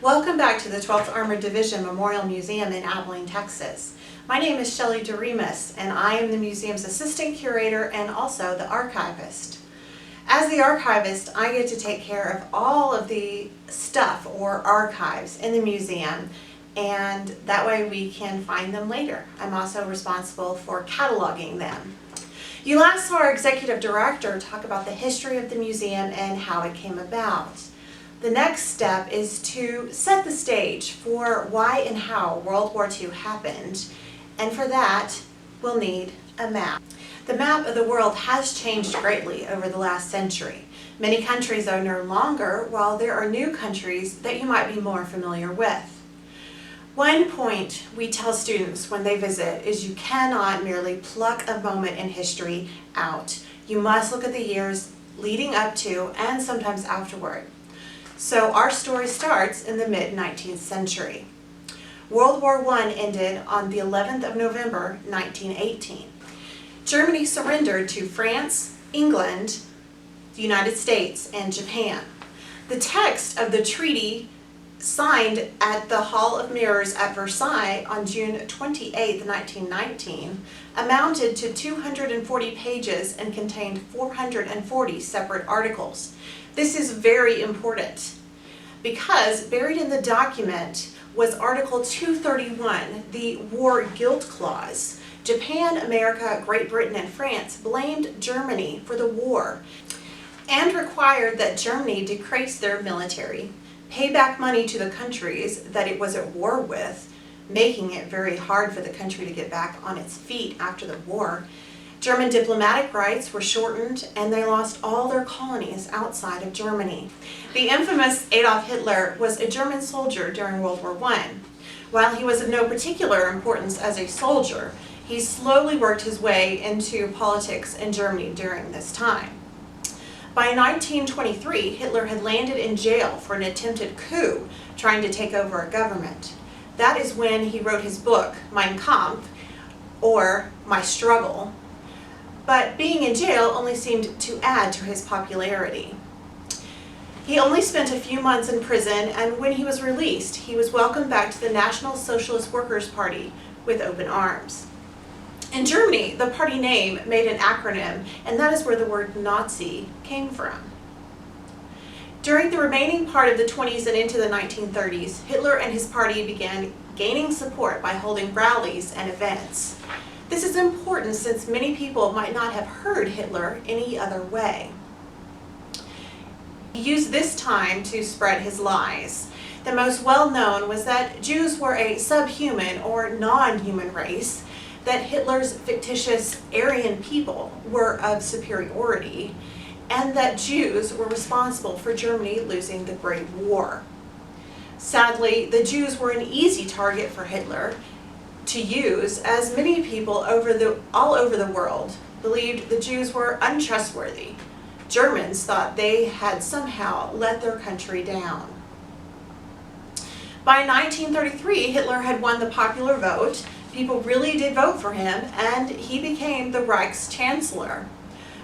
Welcome back to the 12th Armored Division Memorial Museum in Abilene, Texas. My name is Shelley DeRemus, and I am the museum's assistant curator and also the archivist. As the archivist, I get to take care of all of the stuff or archives in the museum, and that way we can find them later. I'm also responsible for cataloging them. You last saw our executive director talk about the history of the museum and how it came about. The next step is to set the stage for why and how World War II happened, and for that we'll need a map. The map of the world has changed greatly over the last century. Many countries are no longer, while there are new countries that you might be more familiar with. One point we tell students when they visit is you cannot merely pluck a moment in history out. You must look at the years leading up to and sometimes afterward. So our story starts in the mid-19th century. World War I ended on the 11th of November, 1918. Germany surrendered to France, England, the United States, and Japan. The text of the treaty signed at the Hall of Mirrors at Versailles on June 28, 1919, amounted to 240 pages and contained 440 separate articles. This is very important because buried in the document was Article 231, the War Guilt Clause. Japan, America, Great Britain, and France blamed Germany for the war and required that Germany decrease their military, pay back money to the countries that it was at war with, making it very hard for the country to get back on its feet after the war. German diplomatic rights were shortened, and they lost all their colonies outside of Germany. The infamous Adolf Hitler was a German soldier during World War I. While he was of no particular importance as a soldier, he slowly worked his way into politics in Germany during this time. By 1923, Hitler had landed in jail for an attempted coup trying to take over a government. That is when he wrote his book, Mein Kampf, or My Struggle. But being in jail only seemed to add to his popularity. He only spent a few months in prison, and when he was released, he was welcomed back to the National Socialist Workers' Party with open arms. In Germany, the party name made an acronym, and that is where the word Nazi came from. During the remaining part of the 20s and into the 1930s, Hitler and his party began gaining support by holding rallies and events. This is important since many people might not have heard Hitler any other way. He used this time to spread his lies. The most well-known was that Jews were a subhuman or non-human race, that Hitler's fictitious Aryan people were of superiority, and that Jews were responsible for Germany losing the Great War. Sadly, the Jews were an easy target for Hitler to use, as many people all over the world believed the Jews were untrustworthy. Germans thought they had somehow let their country down. By 1933, Hitler had won the popular vote. People really did vote for him, and he became the Reich's chancellor.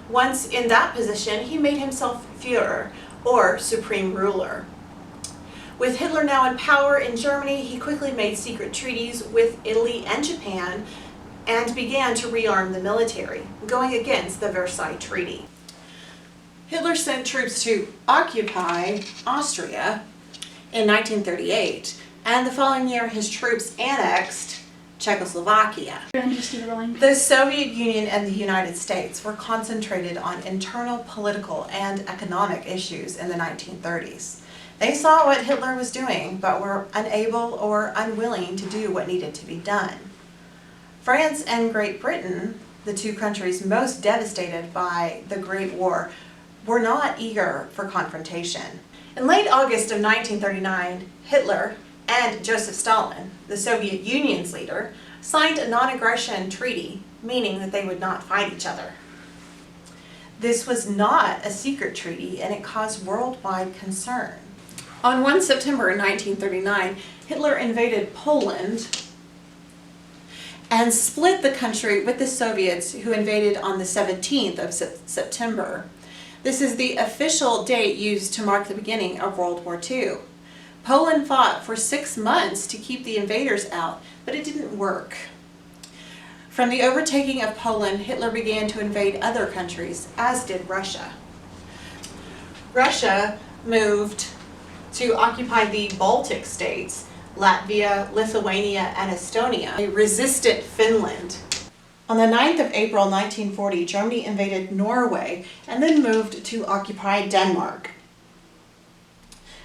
Once in that position, he made himself Führer, or supreme ruler. With Hitler now in power in Germany, he quickly made secret treaties with Italy and Japan and began to rearm the military, going against the Versailles Treaty. Hitler sent troops to occupy Austria in 1938, and the following year his troops annexed Czechoslovakia. The Soviet Union and the United States were concentrated on internal political and economic issues in the 1930s. They saw what Hitler was doing, but were unable or unwilling to do what needed to be done. France and Great Britain, the two countries most devastated by the Great War, were not eager for confrontation. In late August of 1939, Hitler and Joseph Stalin, the Soviet Union's leader, signed a non-aggression treaty, meaning that they would not fight each other. This was not a secret treaty, and it caused worldwide concern. On 1 September 1939, Hitler invaded Poland and split the country with the Soviets, who invaded on the 17th of September. This is the official date used to mark the beginning of World War II. Poland fought for 6 months to keep the invaders out, but it didn't work. From the overtaking of Poland, Hitler began to invade other countries, as did Russia. Russia moved to occupy the Baltic states, Latvia, Lithuania, and Estonia. They resisted Finland. On the 9th of April 1940, Germany invaded Norway and then moved to occupy Denmark.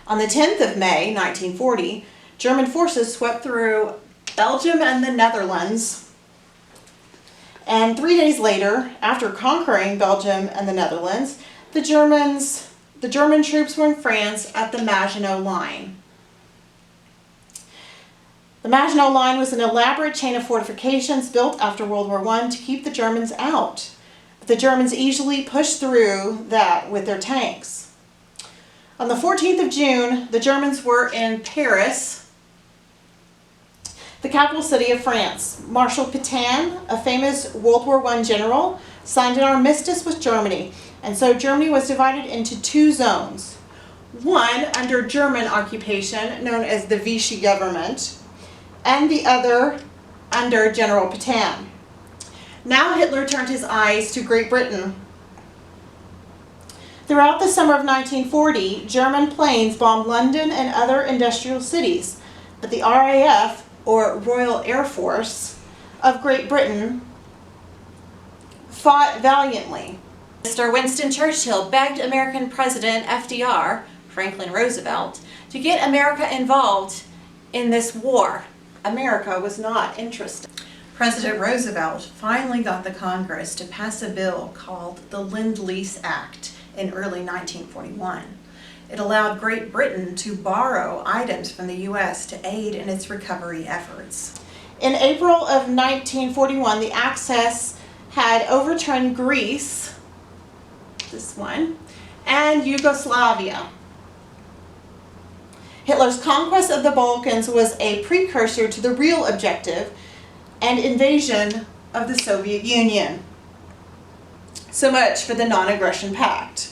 On the 10th of May 1940, German forces swept through Belgium and the Netherlands. And 3 days later, after conquering Belgium and the Netherlands, the German troops were in France at the Maginot Line. The Maginot Line was an elaborate chain of fortifications built after World War I to keep the Germans out. But the Germans easily pushed through that with their tanks. On the 14th of June, the Germans were in Paris, the capital city of France. Marshal Pétain, a famous World War I general, signed an armistice with Germany, and so Germany was divided into 2 zones. One under German occupation, known as the Vichy government, and the other under General Pétain. Now Hitler turned his eyes to Great Britain. Throughout the summer of 1940, German planes bombed London and other industrial cities, but the RAF, or Royal Air Force, of Great Britain fought valiantly. Mr. Winston Churchill begged American President FDR, Franklin Roosevelt, to get America involved in this war. America was not interested. President Roosevelt finally got the Congress to pass a bill called the Lend-Lease Act in early 1941. It allowed Great Britain to borrow items from the U.S. to aid in its recovery efforts. In April of 1941, the Axis had overturned Greece, this one, and Yugoslavia. Hitler's conquest of the Balkans was a precursor to the real objective and invasion of the Soviet Union. So much for the Non-Aggression Pact.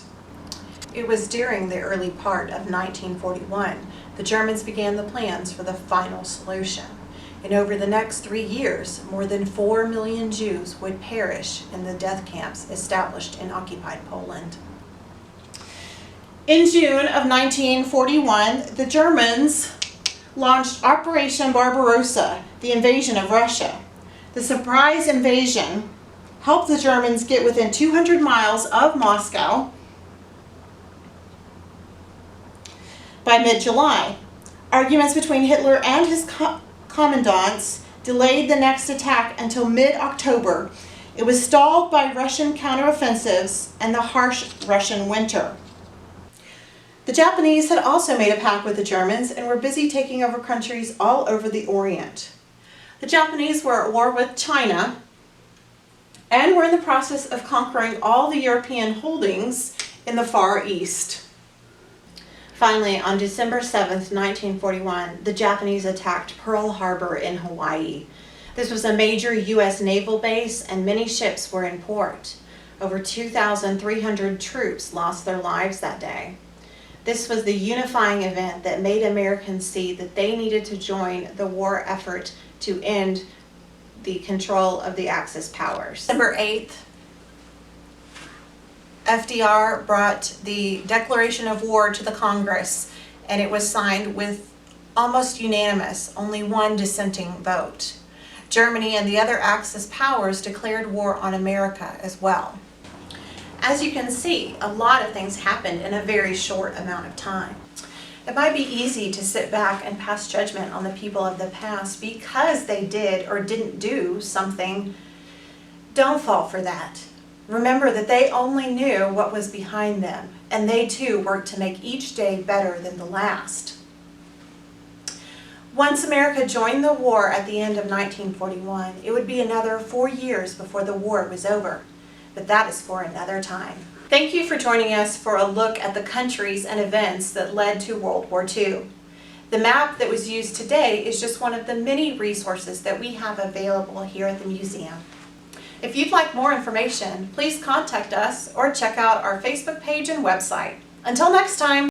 It was during the early part of 1941 the Germans began the plans for the final solution. And over the next 3 years, more than 4 million Jews would perish in the death camps established in occupied Poland. In June of 1941, the Germans launched Operation Barbarossa, the invasion of Russia. The surprise invasion helped the Germans get within 200 miles of Moscow by mid-July. Arguments between Hitler and his commandants delayed the next attack until mid-October. It was stalled by Russian counteroffensives and the harsh Russian winter. The Japanese had also made a pact with the Germans and were busy taking over countries all over the Orient. The Japanese were at war with China and were in the process of conquering all the European holdings in the Far East. Finally, on December 7th, 1941, the Japanese attacked Pearl Harbor in Hawaii. This was a major U.S. naval base and many ships were in port. Over 2,300 troops lost their lives that day. This was the unifying event that made Americans see that they needed to join the war effort to end the control of the Axis powers. December 8th, FDR brought the declaration of war to the Congress, and it was signed with almost unanimous, only one dissenting vote. Germany and the other Axis powers declared war on America as well. As you can see, a lot of things happened in a very short amount of time. It might be easy to sit back and pass judgment on the people of the past because they did or didn't do something. Don't fall for that. Remember that they only knew what was behind them, and they too worked to make each day better than the last. Once America joined the war at the end of 1941, it would be another 4 years before the war was over. But that is for another time. Thank you for joining us for a look at the countries and events that led to World War II. The map that was used today is just one of the many resources that we have available here at the museum. If you'd like more information, please contact us or check out our Facebook page and website. Until next time!